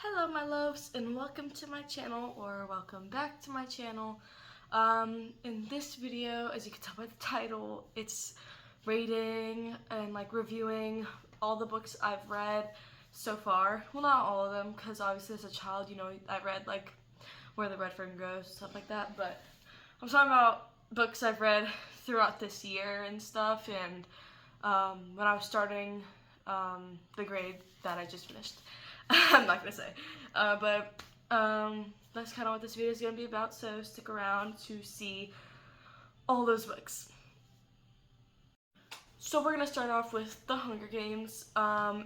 Hello my loves and welcome to my channel, or welcome back to my channel. In this video, as you can tell by the title, it's rating and reviewing all the books I've read so far. Well, not all of them, because obviously as a child, I read Where the Red Fern Grows, stuff like that, but I'm talking about books I've read throughout this year and stuff, and when I was starting the grade that I just finished. I'm not gonna say, but that's kind of what this video is gonna be about, so stick around to see all those books. So we're gonna start off with The Hunger Games.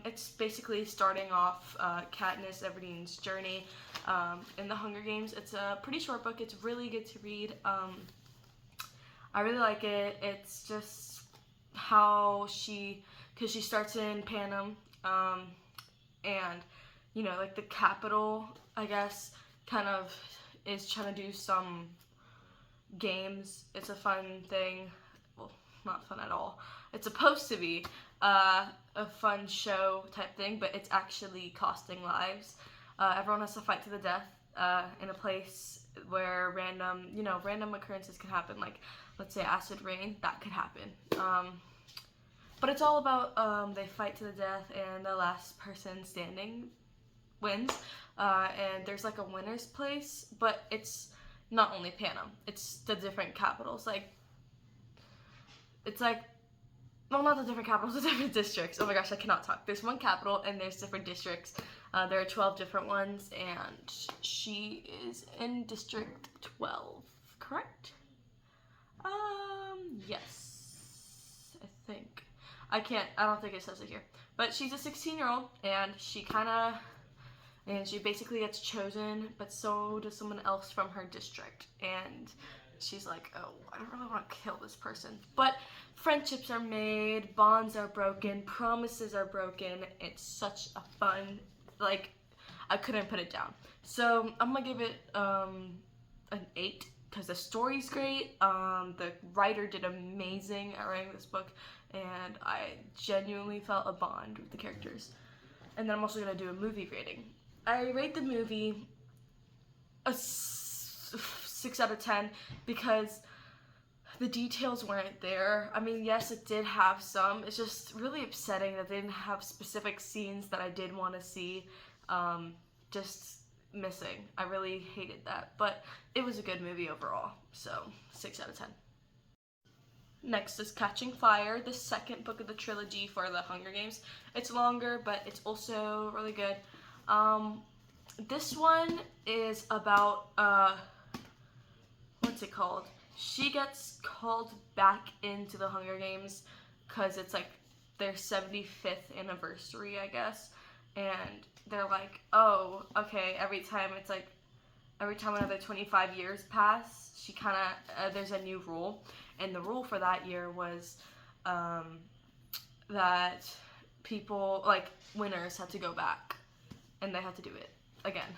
It's basically starting off Katniss Everdeen's journey in The Hunger Games. It's a pretty short book. It's really good to read. I really like it. It's just how because she starts in Panem, and the capital, I guess, kind of is trying to do some games. It's a fun thing. Well, not fun at all. It's supposed to be a fun show type thing, but it's actually costing lives. Everyone has to fight to the death in a place where random occurrences could happen, like, let's say acid rain, that could happen. But it's all about they fight to the death, and the last person standing wins, and there's a winner's place, but it's not only Panem, it's the different capitals, well, not the different capitals, the different districts. Oh my gosh, I cannot talk. There's one capital and there's different districts. There are 12 different ones, and she is in District 12, correct? Yes, I think. I don't think it says it here. But she's a 16-year-old, and she basically gets chosen, but so does someone else from her district. And she's like, oh, I don't really want to kill this person. But friendships are made, bonds are broken, promises are broken. It's such a fun, I couldn't put it down. So I'm gonna give it an 8, because the story's great. The writer did amazing at writing this book, and I genuinely felt a bond with the characters. And then I'm also gonna do a movie rating. I rate the movie a 6 out of 10 because the details weren't there. I mean, yes, it did have some. It's just really upsetting that they didn't have specific scenes that I did want to see just missing. I really hated that, but it was a good movie overall, so 6 out of 10. Next is Catching Fire, the second book of the trilogy for The Hunger Games. It's longer, but it's also really good. This one is about, what's it called? She gets called back into the Hunger Games because it's their 75th anniversary, I guess. And they're like, oh, okay, every time another 25 years pass, she there's a new rule. And the rule for that year was that people, winners had to go back. And they had to do it again.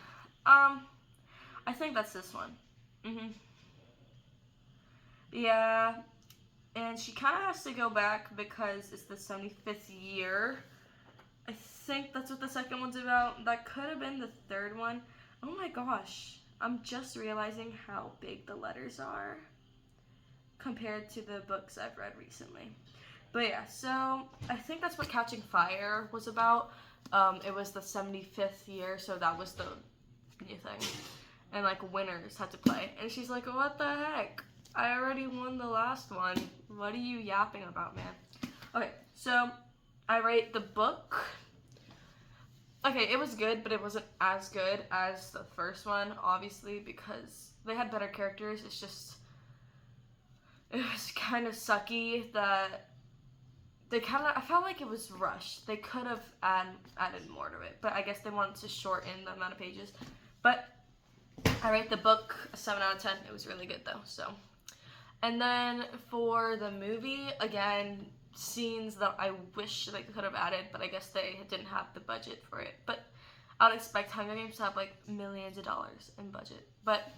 I think that's this one. Yeah, and she kind of has to go back because it's the 75th year. I think that's what the second one's about. That could have been the third one. Oh my gosh, I'm just realizing how big the letters are compared to the books I've read recently. But yeah, so I think that's what Catching Fire was about. It was the 75th year, so that was the new thing. And winners had to play. And she's like, what the heck? I already won the last one. What are you yapping about, man? Okay, so I rate the book. Okay, it was good, but it wasn't as good as the first one, obviously, because they had better characters. It was kind of sucky that I felt like it was rushed. They could have added more to it, but I guess they wanted to shorten the amount of pages. But I rate the book a 7 out of 10. It was really good though, so. And then for the movie, again, scenes that I wish they could have added, but I guess they didn't have the budget for it. But I would expect Hunger Games to have millions of dollars in budget. But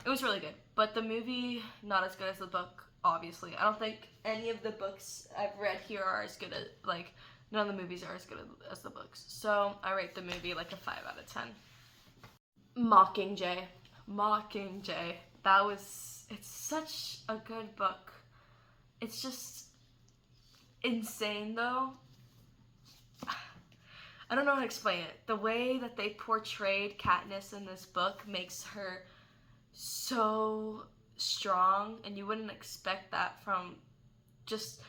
it was really good. But the movie, not as good as the book, obviously. I don't think any of the books I've read here are as good as none of the movies are as good as the books. So I rate the movie like a 5 out of 10. Mockingjay. Mockingjay. It's such a good book. It's just insane though. I don't know how to explain it. The way that they portrayed Katniss in this book makes her so strong, and you wouldn't expect that from just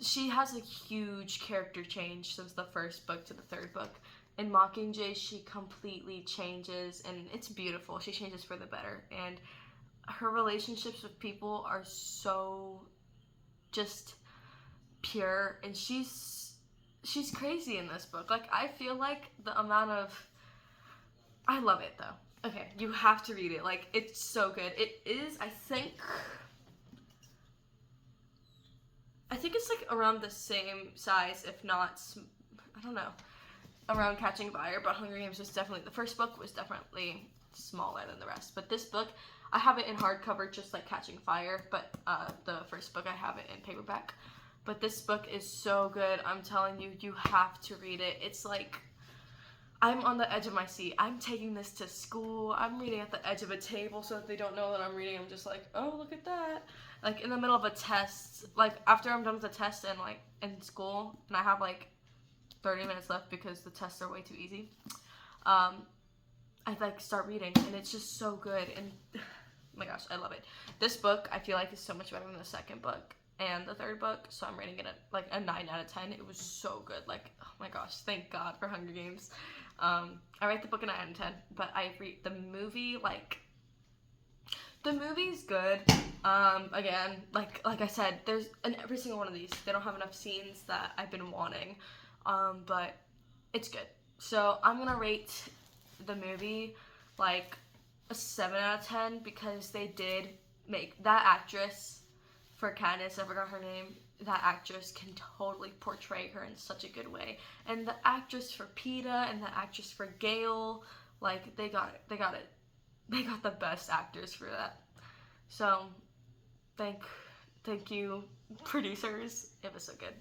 she has a huge character change since the first book to the third book. In Mockingjay, she completely changes, and it's beautiful. She changes for the better, and her relationships with people are so just pure, and she's crazy in this book. Like, I feel like the amount of... I love it, though. Okay, you have to read it. Like, it's so good. It is, I think it's, like, around the same size, if not... I don't know. Around Catching Fire, but Hunger Games was definitely... The first book was definitely smaller than the rest. But this book, I have it in hardcover, just like Catching Fire, but the first book, I have it in paperback. But this book is so good. I'm telling you, you have to read it. It's like, I'm on the edge of my seat. I'm taking this to school. I'm reading at the edge of a table, so if they don't know that I'm reading, I'm just like, oh, look at that. Like, in the middle of a test, like, after I'm done with the test and, like, in school, and I have, like, 30 minutes left because the tests are way too easy, I, like, start reading, and it's just so good, and, oh my gosh, I love it. This book, I feel like, is so much better than the second book and the third book, so I'm rating it at, like, a 9 out of 10. It was so good. Like, oh my gosh, thank God for Hunger Games. I rate the book a 9 out of 10, but I rate the movie, like, the movie's good. Again, like I said, there's, in every single one of these, they don't have enough scenes that I've been wanting, but it's good. So I'm gonna rate the movie, like, a 7 out of 10, because they did make that actress for Katniss, I forgot her name, that actress can totally portray her in such a good way. And the actress for Peeta and the actress for Gale, like, they got it. They got the best actors for that. So, thank you, producers. It was so good.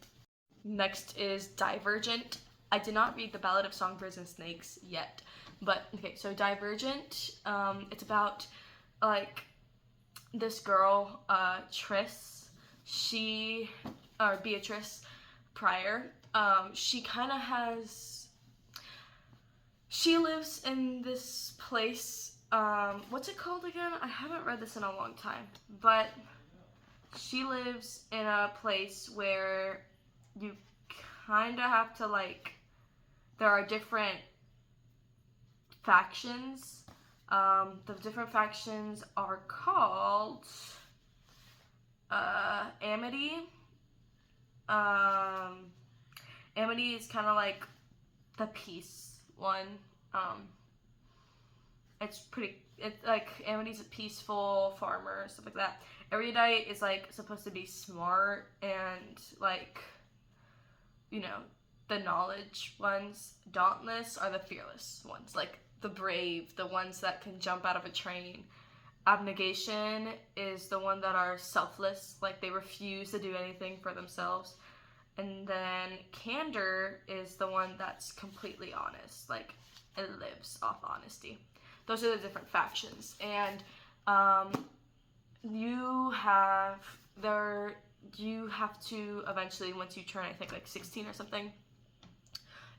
Next is Divergent. I did not read The Ballad of Songbirds and Snakes yet, but, okay, so Divergent, it's about, like, this girl, Beatrice Pryor, she lives in this place, what's it called again? I haven't read this in a long time, but she lives in a place where you kind of have to, like, there are different factions. The different factions are called Amity. Amity is kind of like the peace one. It's like, Amity's a peaceful farmer, stuff like that. Erudite is, like, supposed to be smart and, like, you know, the knowledge ones. Dauntless are the fearless ones, like, the brave, the ones that can jump out of a train. Abnegation is the one that are selfless, like, they refuse to do anything for themselves. And then Candor is the one that's completely honest, like, it lives off honesty. Those are the different factions, and you have to eventually, once you turn, I think, like 16 or something,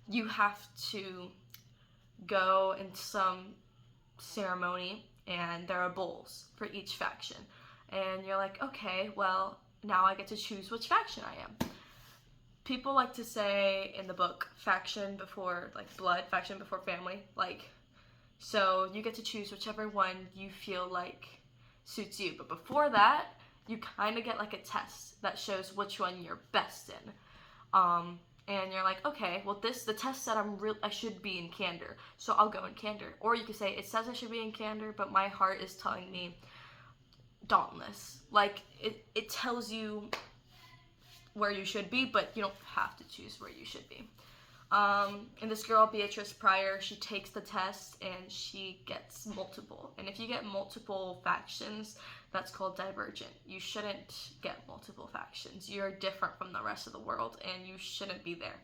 you have to go into some ceremony, and there are bowls for each faction, and you're like, okay, well, now I get to choose which faction I am. People like to say in the book, faction before, like, blood, faction before family, like, so you get to choose whichever one you feel like suits you, but before that, you kind of get, like, a test that shows which one you're best in. And you're like, okay, well, the test said I should be in Candor, so I'll go in Candor. Or you could say, it says I should be in Candor, but my heart is telling me Dauntless. Like, it tells you where you should be, but you don't have to choose where you should be. And this girl, Beatrice Pryor, she takes the test and she gets multiple. And if you get multiple factions, that's called Divergent. You shouldn't get multiple factions. You're different from the rest of the world and you shouldn't be there.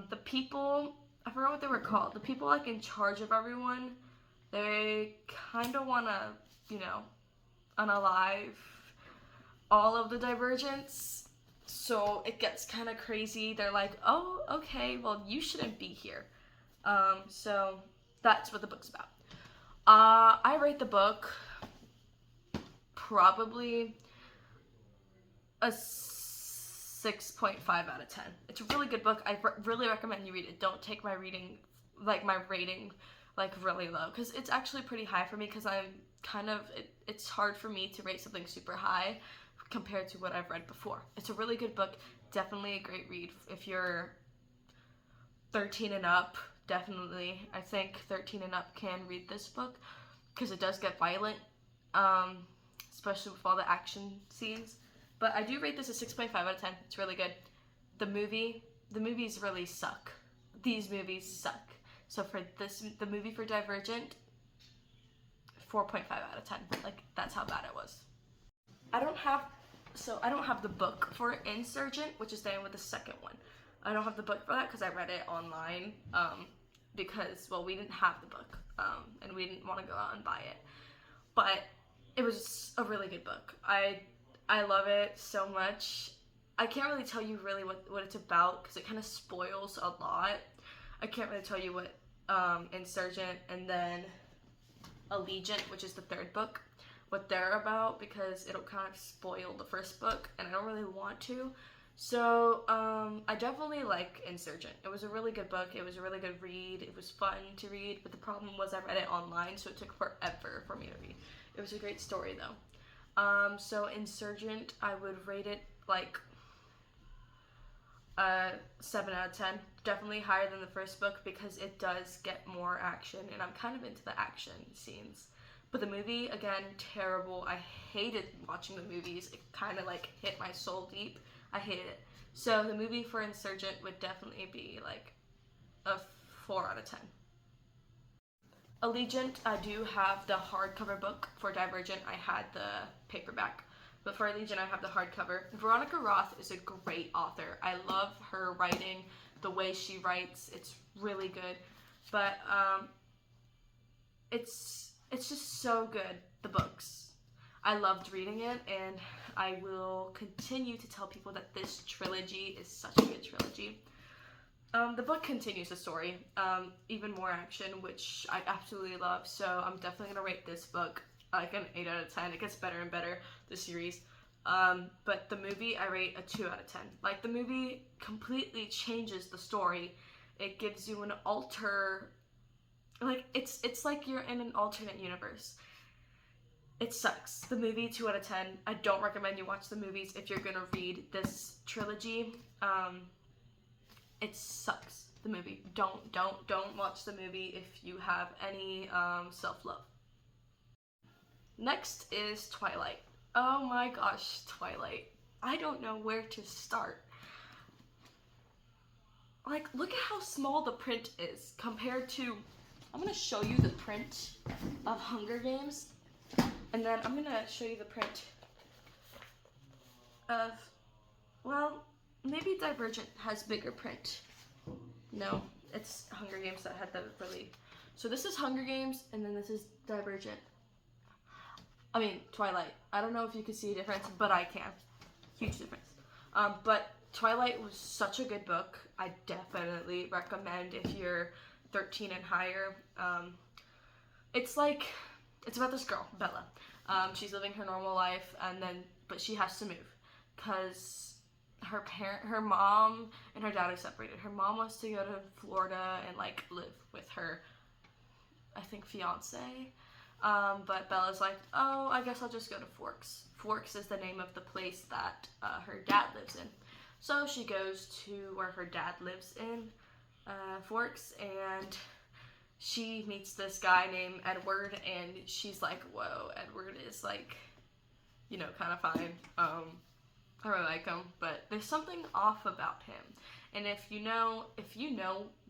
The people, I forgot what they were called. The people like in charge of everyone, they kind of want to, you know, unalive all of the Divergents. So it gets kind of crazy. They're like, oh, okay, well, you shouldn't be here. So that's what the book's about. I rate the book probably a 6.5 out of 10. It's a really good book. I really recommend you read it. Don't take my rating like really low, because it's actually pretty high for me, because I'm kind of, it's hard for me to rate something super high compared to what I've read before. It's a really good book. Definitely a great read. If you're 13 and up, definitely, I think 13 and up can read this book, because it does get violent, especially with all the action scenes. But I do rate this a 6.5 out of 10. It's really good. The movies really suck. These movies suck. So for the movie for Divergent, 4.5 out of 10. Like, that's how bad it was. I don't have the book for Insurgent, which is the name with the second one. I don't have the book for that because I read it online, because, well, we didn't have the book, and we didn't want to go out and buy it. But it was a really good book. I love it so much. I can't really tell you really what it's about, because it kind of spoils a lot. I can't really tell you what Insurgent and then Allegiant, which is the third book, what they're about, because it'll kind of spoil the first book, and I don't really want to. So I definitely like Insurgent. It was a really good book. It was a really good read. It was fun to read, but the problem was I read it online, so it took forever for me to read. It was a great story though. So Insurgent, I would rate it like 7 out of 10. Definitely higher than the first book, because it does get more action, and I'm kind of into the action scenes. But the movie, again, terrible. I hated watching the movies. It kind of like hit my soul deep. I hated it. So the movie for Insurgent would definitely be like a 4 out of 10. Allegiant, I do have the hardcover book. For Divergent, I had the paperback. But for Allegiant, I have the hardcover. Veronica Roth is a great author. I love her writing, the way she writes. It's really good. But it's just so good, the books. I loved reading it, and I will continue to tell people that this trilogy is such a good trilogy. The book continues the story, even more action, which I absolutely love, so I'm definitely going to rate this book like an 8 out of 10. It gets better and better, the series. But the movie, I rate a 2 out of 10. Like, the movie completely changes the story. It gives you an like, it's like you're in an alternate universe. It sucks. The movie, 2 out of 10. I don't recommend you watch the movies if you're gonna read this trilogy. It sucks, the movie. Don't watch the movie if you have any self-love. Next is Twilight. Oh my gosh, Twilight. I don't know where to start. Like, look at how small the print is compared to, I'm gonna show you the print of Hunger Games, and then I'm gonna show you the print of, well, maybe Divergent has bigger print. No, it's Hunger Games that had the really. So this is Hunger Games, and then this is Divergent. I mean, Twilight. I don't know if you can see a difference, but I can. Huge difference. But Twilight was such a good book. I definitely recommend if you're 13 and higher. It's about this girl, Bella. She's living her normal life, but she has to move because her mom and her dad are separated. Her mom wants to go to Florida and like live with her, I think, fiance. But Bella's like, oh, I guess I'll just go to Forks. Forks is the name of the place that her dad lives in. So she goes to where her dad lives in Forks, and she meets this guy named Edward, and she's like, whoa, Edward is like, kind of fine. I really like him, but there's something off about him. And if you know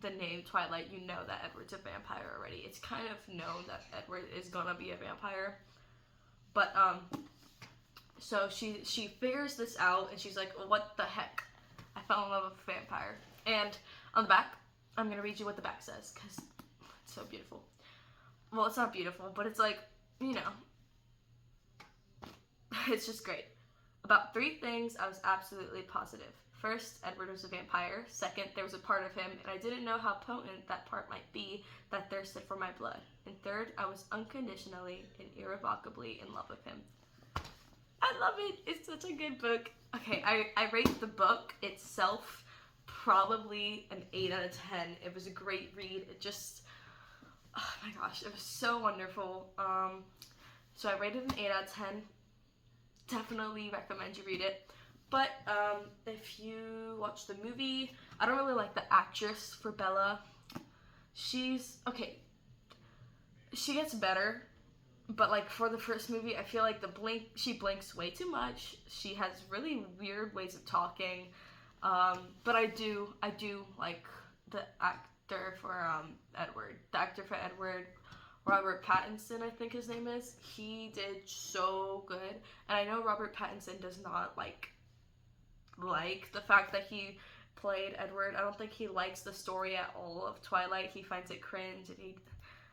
the name Twilight, you know that Edward's a vampire already. It's kind of known that Edward is gonna be a vampire. But so she figures this out, and she's like, well, what the heck? I fell in love with a vampire. And on the back, I'm gonna read you what the back says, because it's so beautiful. Well, it's not beautiful, but it's like, you know, it's just great. About 3 things I was absolutely positive. First, Edward was a vampire. Second, there was a part of him, and I didn't know how potent that part might be, that thirsted for my blood. And third, I was unconditionally and irrevocably in love with him. I love it. It's such a good book. Okay, I rate the book itself probably an 8 out of 10. It was a great read. It just, oh my gosh, it was so wonderful. So I rated an 8 out of 10. Definitely recommend you read it. But if you watch the movie, I don't really like the actress for Bella. She's okay. She gets better, but like for the first movie, I feel like she blinks way too much. She has really weird ways of talking. But I do like the actor for Edward. The actor for Edward, Robert Pattinson, I think his name is. He did so good, and I know Robert Pattinson does not like the fact that he played Edward. I don't think he likes the story at all of Twilight. He finds it cringe, and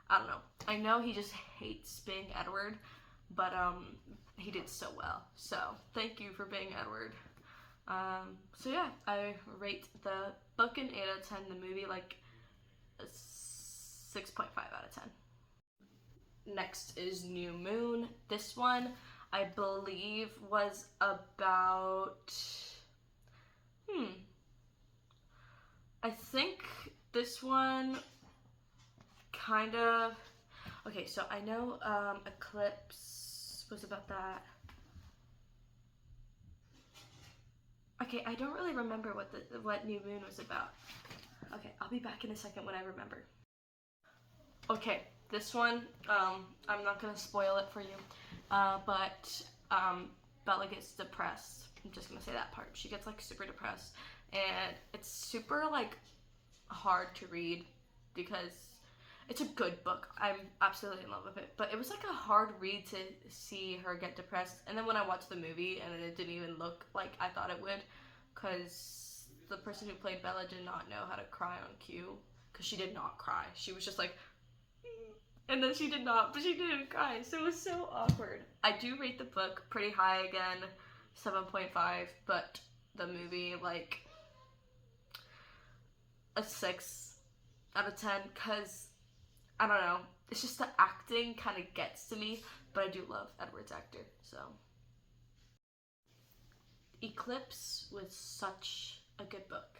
I don't know. I know he just hates being Edward, but he did so well. So thank you for being Edward. So yeah, I rate the book an 8 out of 10, the movie like a 6.5 out of 10. Next is New Moon. This one, I believe, was about, I think this one kind of, okay, so I know Eclipse was about that. Okay, I don't really remember what New Moon was about. Okay, I'll be back in a second when I remember. Okay, this one, I'm not gonna spoil it for you, but Bella gets depressed. I'm just gonna say that part. She gets like super depressed, and it's super like hard to read because it's a good book. I'm absolutely in love with it, but it was like a hard read to see her get depressed. And then when I watched the movie, and it didn't even look like I thought it would, because the person who played Bella did not know how to cry on cue, because she did not cry. She was just like, and then she did not, but she didn't cry, so it was so awkward. I do rate the book pretty high again, 7.5, but the movie like a 6 out of 10, because I don't know, it's just the acting kind of gets to me, but I do love Edward's actor, so. Eclipse was such a good book.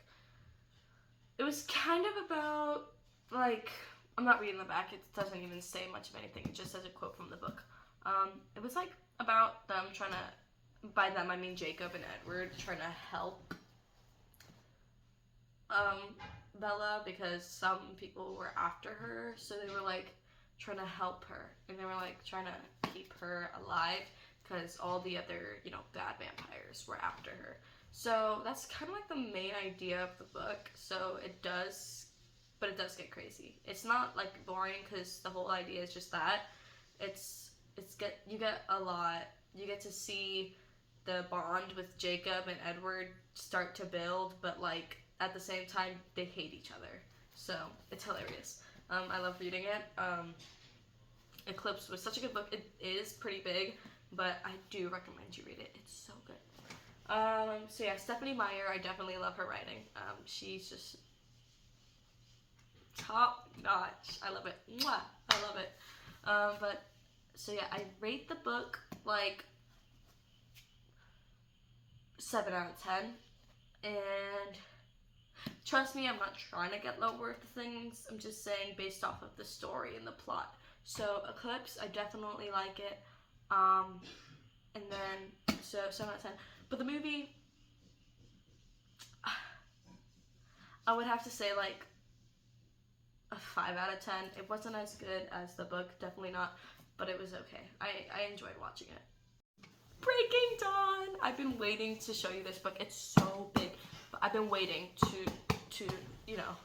It was kind of about, like, I'm not reading the back, it doesn't even say much of anything, it just says a quote from the book. It was like about them trying to, by them I mean Jacob and Edward, trying to help Bella, because some people were after her, so they were like trying to help her, and they were like trying to keep her alive because all the other, you know, bad vampires were after her. So that's kind of like the main idea of the book. So it does get crazy. It's not like boring because the whole idea is just that. You get to see the bond with Jacob and Edward start to build, but like at the same time they hate each other. So it's hilarious. I love reading it. Eclipse was such a good book. It is pretty big, but I do recommend you read it. It's so good. So yeah, Stephanie Meyer, I definitely love her writing. She's just top notch. I love it. Mwah! I love it. But so yeah, I rate the book like 7 out of 10. And trust me, I'm not trying to get lower with the things. I'm just saying based off of the story and the plot. So Eclipse, I definitely like it. And then, so 7 out of 10. But the movie, I would have to say like a 5 out of 10. It wasn't as good as the book, definitely not, but it was okay. I enjoyed watching it. Breaking Dawn! I've been waiting to show you this book. It's so big, but I've been waiting to you know,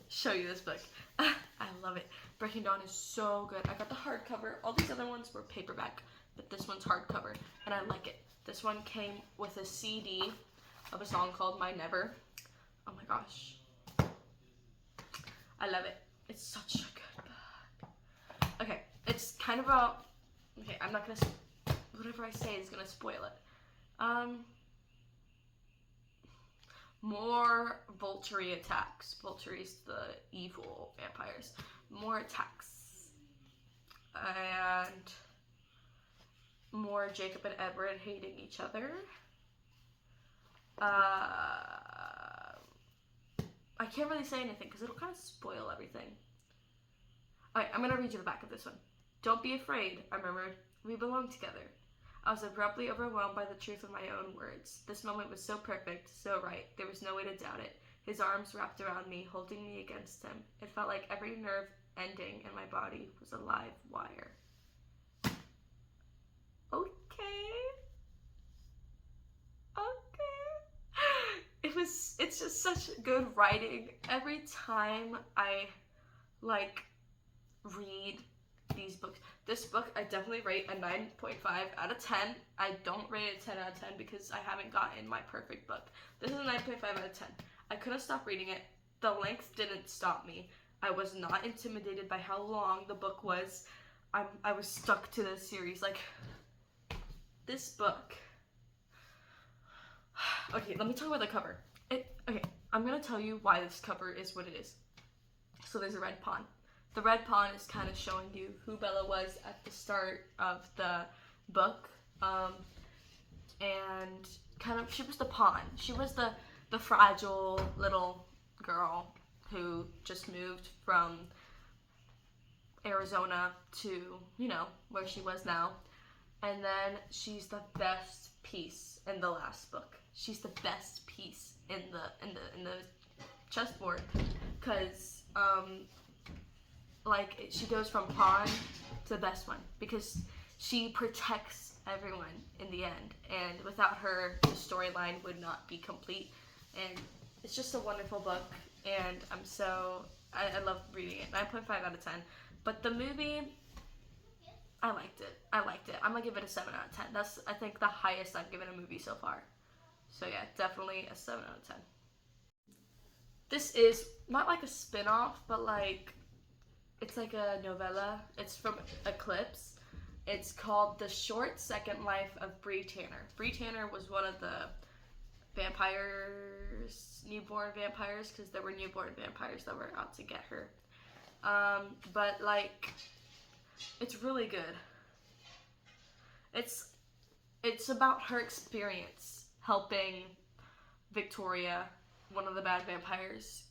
show you this book. I love it. Breaking Dawn is so good. I got the hardcover. All these other ones were paperback, but this one's hardcover, and I like it. This one came with a CD of a song called My Never. Oh my gosh. I love it. It's such a good book. Okay, it's kind of about... Okay, I'm not gonna... Whatever I say is gonna spoil it. More Volturi attacks. Volturi's the evil vampires. More attacks. And more Jacob and Edward hating each other. I can't really say anything because it'll kind of spoil everything. Alright, I'm gonna read you the back of this one. Don't be afraid, I murmured. We belong together. I was abruptly overwhelmed by the truth of my own words. This moment was so perfect, so right. There was no way to doubt it. His arms wrapped around me, holding me against him. It felt like every nerve ending in my body was a live wire. Okay. It's just such good writing. Every time I, read these books. This book, I definitely rate a 9.5 out of 10. I don't rate it 10 out of 10 because I haven't gotten my perfect book. This is a 9.5 out of 10. I couldn't stop reading it. The length didn't stop me. I was not intimidated by how long the book was. I was stuck to this series. This book. Okay, let me talk about the cover. Okay, I'm gonna tell you why this cover is what it is. So there's a red pawn. The red pawn is kind of showing you who Bella was at the start of the book. And kind of, she was the pawn. She was the fragile little girl who just moved from Arizona to, where she was now. And then she's the best piece in the last book. She's the best piece in the chessboard, because she goes from pawn to the best one because she protects everyone in the end, and without her the storyline would not be complete. And it's just a wonderful book, and I love reading it. 9.5 out of 10. But the movie, I liked it. I'm gonna give it a 7 out of 10. That's, I think, the highest I've given a movie so far. So yeah, definitely a 7 out of 10. This is not like a spin-off, but it's like a novella. It's from Eclipse. It's called The Short Second Life of Bree Tanner. Bree Tanner was one of the newborn vampires, because there were newborn vampires that were out to get her. But it's really good. It's about her experience helping Victoria, one of the bad vampires,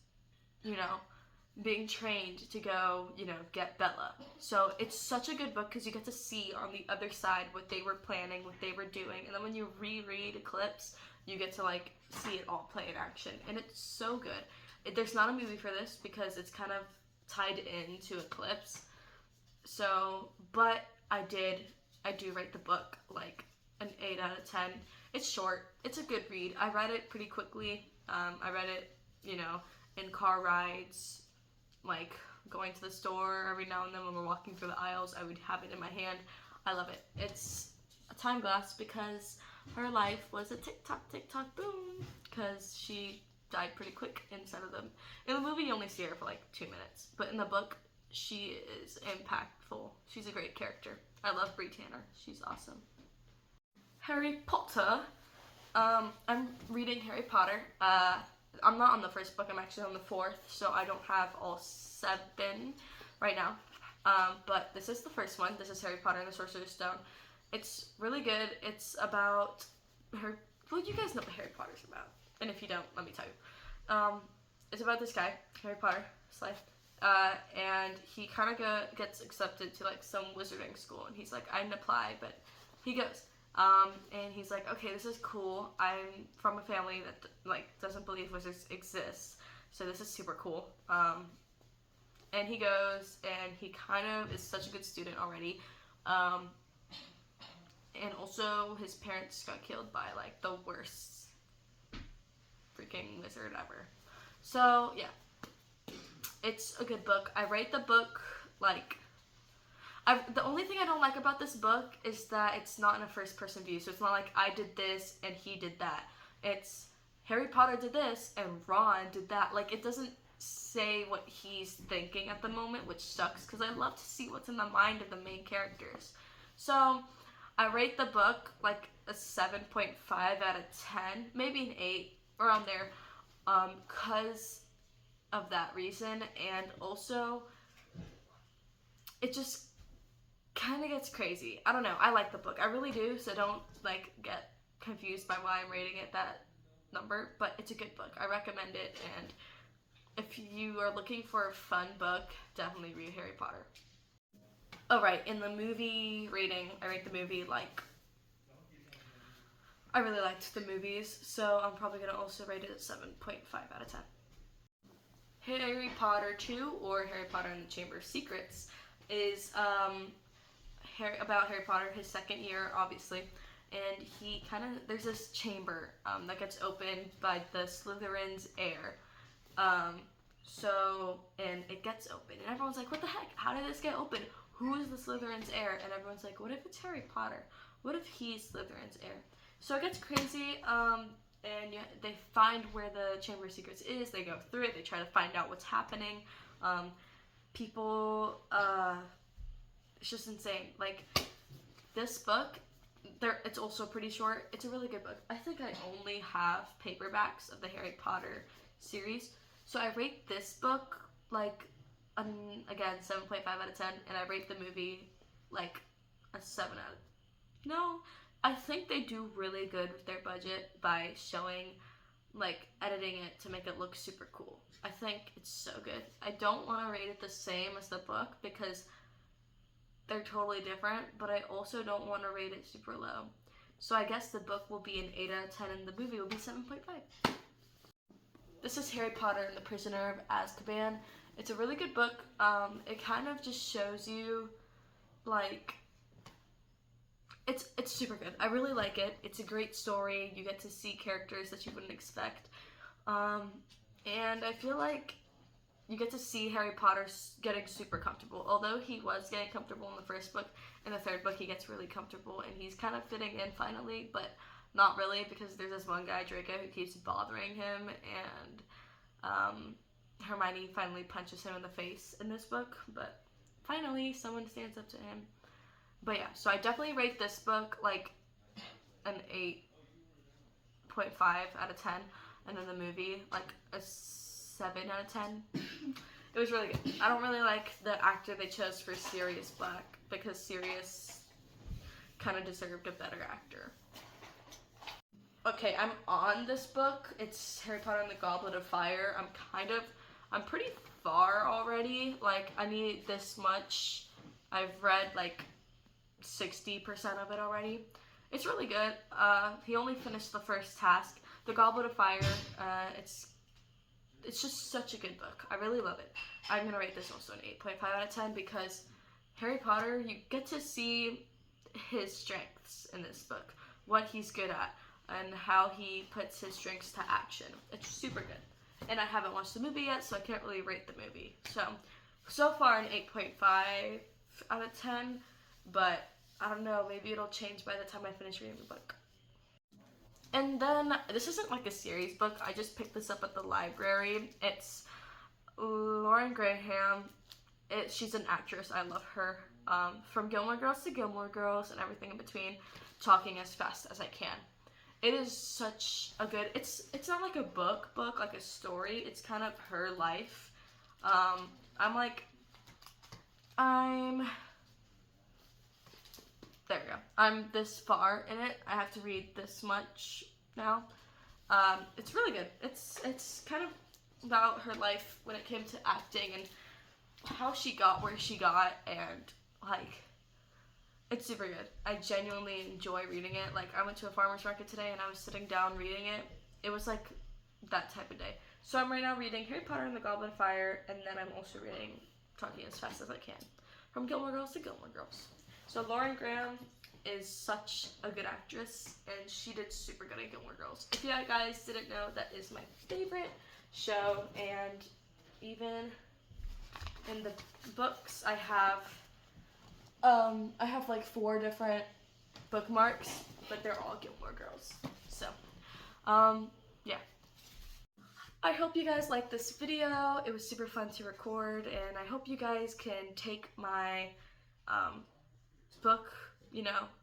being trained to go, get Bella. So it's such a good book because you get to see on the other side what they were planning, what they were doing. And then when you reread Eclipse, you get to see it all play in action. And it's so good. There's not a movie for this because it's kind of tied into Eclipse. So, but I do rate the book an 8 out of 10. It's short. It's a good read. I read it pretty quickly. I read it, in car rides, going to the store every now and then when we're walking through the aisles. I would have it in my hand. I love it. It's a time glass because her life was a tick-tock, boom, because she died pretty quick inside of them. In the movie, you only see her for 2 minutes, but in the book, she is impactful. She's a great character. I love Bree Tanner. She's awesome. Harry Potter. I'm reading Harry Potter. I'm not on the first book. I'm actually on the 4th, so I don't have all 7 right now. But this is the first one. This is Harry Potter and the Sorcerer's Stone. It's really good. It's about her. Well, you guys know what Harry Potter's about, and if you don't, let me tell you. It's about this guy, Harry Potter, his life. And he kind of gets accepted to some wizarding school, and he's like, I didn't apply, but he goes. And he's like, okay, this is cool. I'm from a family that doesn't believe wizards exist, so this is super cool. And he goes, and he kind of is such a good student already. And also his parents got killed by the worst freaking wizard ever. So yeah, it's a good book. I rate the book like, the only thing I don't like about this book is that it's not in a first person view. So it's not like I did this and he did that. It's Harry Potter did this and Ron did that. Like, it doesn't say what he's thinking at the moment, which sucks because I love to see what's in the mind of the main characters. So I rate the book like a 7.5 out of 10, maybe an 8, around there, because of that reason. And also, it just kind of gets crazy. I don't know. I like the book. I really do, so don't like get confused by why I'm rating it that number, but it's a good book. I recommend it, and if you are looking for a fun book, definitely read Harry Potter. Alright, in the movie rating, I rate the movie like, I really liked the movies, so I'm probably going to also rate it at 7.5 out of 10. Harry Potter 2, or Harry Potter and the Chamber of Secrets, is about Harry Potter, his second year, obviously, and he there's this chamber that gets opened by the Slytherin's heir. And it gets open, and everyone's like, what the heck? How did this get open? Who is the Slytherin's heir? And everyone's like, what if it's Harry Potter? What if he's Slytherin's heir? So it gets crazy, and they find where the Chamber of Secrets is. They go through it. They try to find out what's happening. It's just insane. Like, this book, it's also pretty short. It's a really good book. I think I only have paperbacks of the Harry Potter series. So I rate this book, like, again, 7.5 out of 10. And I rate the movie, like, a 7 out of... No, I think they do really good with their budget by showing, like, editing it to make it look super cool. I think it's so good. I don't want to rate it the same as the book because they're totally different, but I also don't want to rate it super low. So I guess the book will be an 8 out of 10 and the movie will be 7.5. This is Harry Potter and the Prisoner of Azkaban. It's a really good book. It kind of just shows you, like, it's super good. I really like it. It's a great story. You get to see characters that you wouldn't expect. And I feel like you get to see Harry Potter getting super comfortable. Although he was getting comfortable in the first book, in the third book he gets really comfortable and he's kind of fitting in finally, but not really, because there's this one guy, Draco, who keeps bothering him, and Hermione finally punches him in the face in this book, but finally someone stands up to him. But yeah, so I definitely rate this book like an 8.5 out of 10, and then the movie like a 7 out of 10. It was really good. I don't really like the actor they chose for Sirius Black, because Sirius kind of deserved a better actor. Okay, I'm on this book. It's Harry Potter and the Goblet of Fire. I'm pretty far already. Like, I need this much. I've read like 60% of it already. It's really good. He only finished the first task. The Goblet of Fire, it's just such a good book. I really love it. I'm gonna rate this also an 8.5 out of 10 because Harry Potter, you get to see his strengths in this book, what he's good at, and how he puts his strengths to action. It's super good. And I haven't watched the movie yet, so I can't really rate the movie. So far an 8.5 out of 10, but I don't know, maybe it'll change by the time I finish reading the book. And then, this isn't like a series book, I just picked this up at the library. It's Lauren Graham. She's an actress, I love her. From Gilmore Girls to Gilmore Girls and everything in between, talking as fast as I can. It is such a good, it's not like a book, like a story, it's kind of her life. There we go. I'm this far in it. I have to read this much now. It's really good. It's kind of about her life when it came to acting and how she got where she got, and like, it's super good. I genuinely enjoy reading it. Like, I went to a farmer's market today and I was sitting down reading it. It was like that type of day. So I'm right now reading Harry Potter and the Goblet of Fire, and then I'm also reading Talking as Fast as I Can. From Gilmore Girls to Gilmore Girls. So Lauren Graham, is such a good actress, and she did super good in Gilmore Girls. If you guys didn't know, that is my favorite show, and even in the books I have like 4 different bookmarks, but they're all Gilmore Girls. So, yeah. I hope you guys liked this video. It was super fun to record, and I hope you guys can take my book,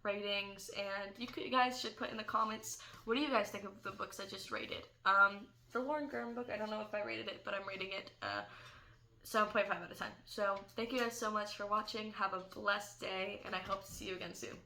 ratings, and you guys should put in the comments, what do you guys think of the books I just rated? The Lauren Graham book, I don't know if I rated it, but I'm rating it 7.5 out of 10. So thank you guys so much for watching. Have a blessed day, and I hope to see you again soon.